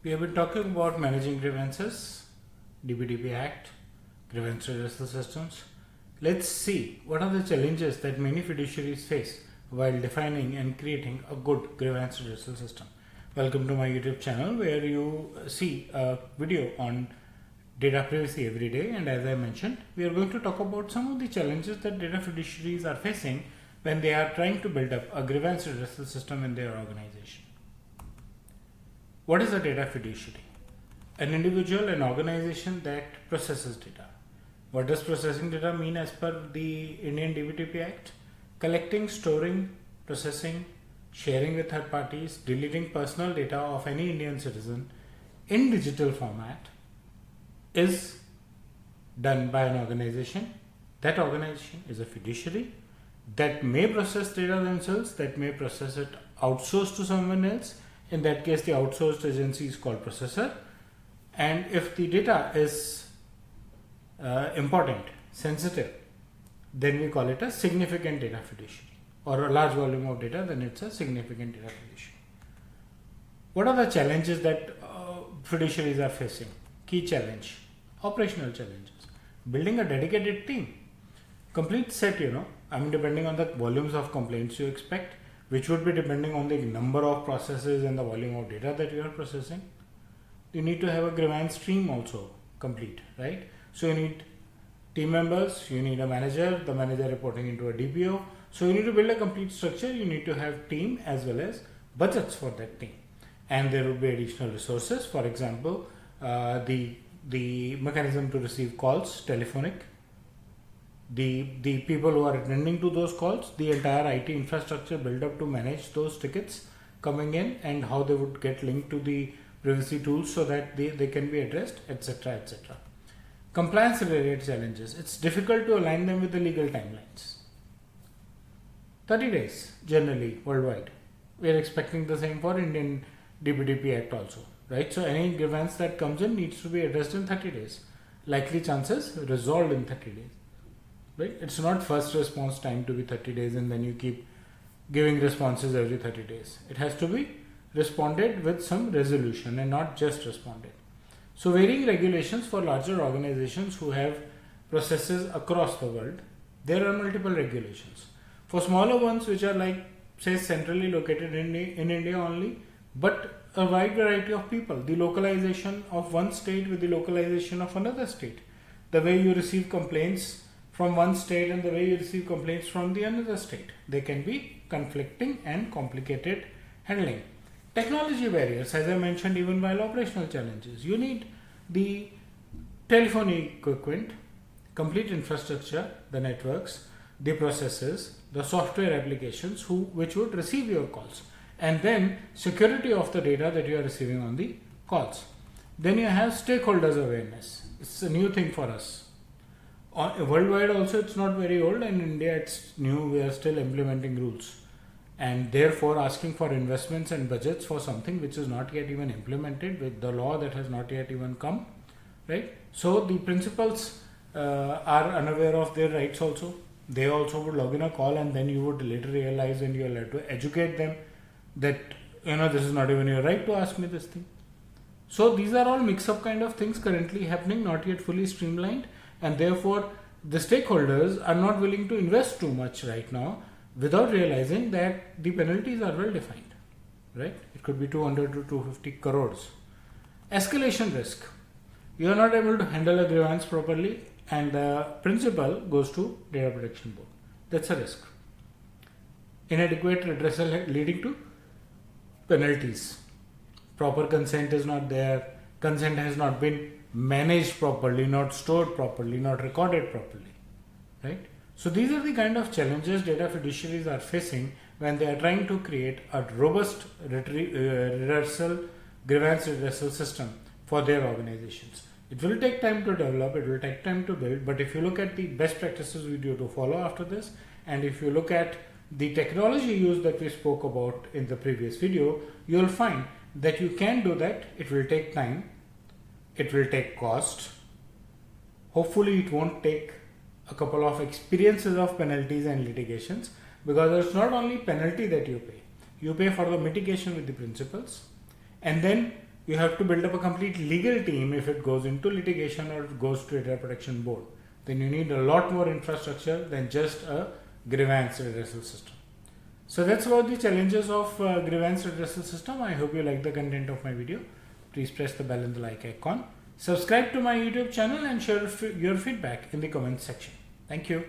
We have been talking about managing grievances, DBDP Act, grievance redressal systems. Let's see what are the challenges that many fiduciaries face while defining and creating a good grievance redressal system. Welcome to my YouTube channel where you see a video on data privacy every day, and as I mentioned, we are going to talk about some of the challenges that data fiduciaries are facing when they are trying to build up a grievance redressal system in their organization. What is a data fiduciary? An individual, an organization that processes data. What does processing data mean as per the Indian DBDP Act? Collecting, storing, processing, sharing with third parties, deleting personal data of any Indian citizen in digital format is done by an organization. That organization is a fiduciary that may process data themselves, that may process it outsourced to someone else. In that case, the outsourced agency is called processor. And if the data is important, sensitive, then we call it a significant data fiduciary. Or a large volume of data, then it's a significant data fiduciary. What are the challenges that fiduciaries are facing? Key challenge, operational challenges. Building a dedicated team. Complete set, depending on the volumes of complaints you expect, which would be depending on the number of processes and the volume of data that you are processing. You need to have a grievance stream also complete, right? So you need team members, you need a manager, the manager reporting into a DPO. So you need to build a complete structure. You need to have team as well as budgets for that team. And there would be additional resources. For example, the mechanism to receive calls, telephonic, the people who are attending to those calls, the entire IT infrastructure built up to manage those tickets coming in and how they would get linked to the privacy tools so that they can be addressed, etc. etc. Compliance related challenges. It's difficult to align them with the legal timelines. 30 days generally worldwide. We are expecting the same for Indian DBDP Act also, right? So any grievance that comes in needs to be addressed in 30 days. Likely chances resolved in 30 days. Right? It's not first response time to be 30 days and then you keep giving responses every 30 days. It has to be responded with some resolution and not just responded. So varying regulations for larger organizations who have processes across the world, there are multiple regulations. For smaller ones which are like say centrally located in India only, but a wide variety of people, the localization of one state with the localization of another state, the way you receive complaints from one state and the way you receive complaints from the another state. They can be conflicting and complicated handling. Technology barriers, as I mentioned, even while operational challenges. You need the telephony equipment, complete infrastructure, the networks, the processes, the software applications which would receive your calls, and then security of the data that you are receiving on the calls. Then you have stakeholders awareness. It's a new thing for us. Worldwide also it's not very old, and in India it's new. We are still implementing rules and therefore asking for investments and budgets for something which is not yet even implemented with the law that has not yet even come, right? So the principals are unaware of their rights also. They also would log in a call and then you would later realize and you will have to educate them that this is not even your right to ask me this thing. So these are all mix-up kind of things currently happening, not yet fully streamlined. And therefore, the stakeholders are not willing to invest too much right now without realizing that the penalties are well defined, right? It could be 200 to 250 crores. Escalation risk. You are not able to handle a grievance properly and the principal goes to Data Protection Board. That's a risk. Inadequate redressal leading to penalties. Proper consent is not there. Consent has not been managed properly, not stored properly, not recorded properly, right? So these are the kind of challenges data fiduciaries are facing when they are trying to create a robust redressal, grievance redressal system for their organizations. It will take time to develop, it will take time to build, but if you look at the best practices video to follow after this, and if you look at the technology used that we spoke about in the previous video, you will find that you can do that. It will take time. It will take cost. Hopefully it won't take a couple of experiences of penalties and litigations, because it's not only penalty that you pay for the mitigation with the principals, and then You have to build up a complete legal team if it goes into litigation or it goes to a data protection board. Then you need a lot more infrastructure than just a grievance redressal system. So that's about the challenges of grievance redressal system. I hope you like the content of my video. Please press the bell and the like icon. Subscribe to my YouTube channel and share your feedback in the comment section. Thank you.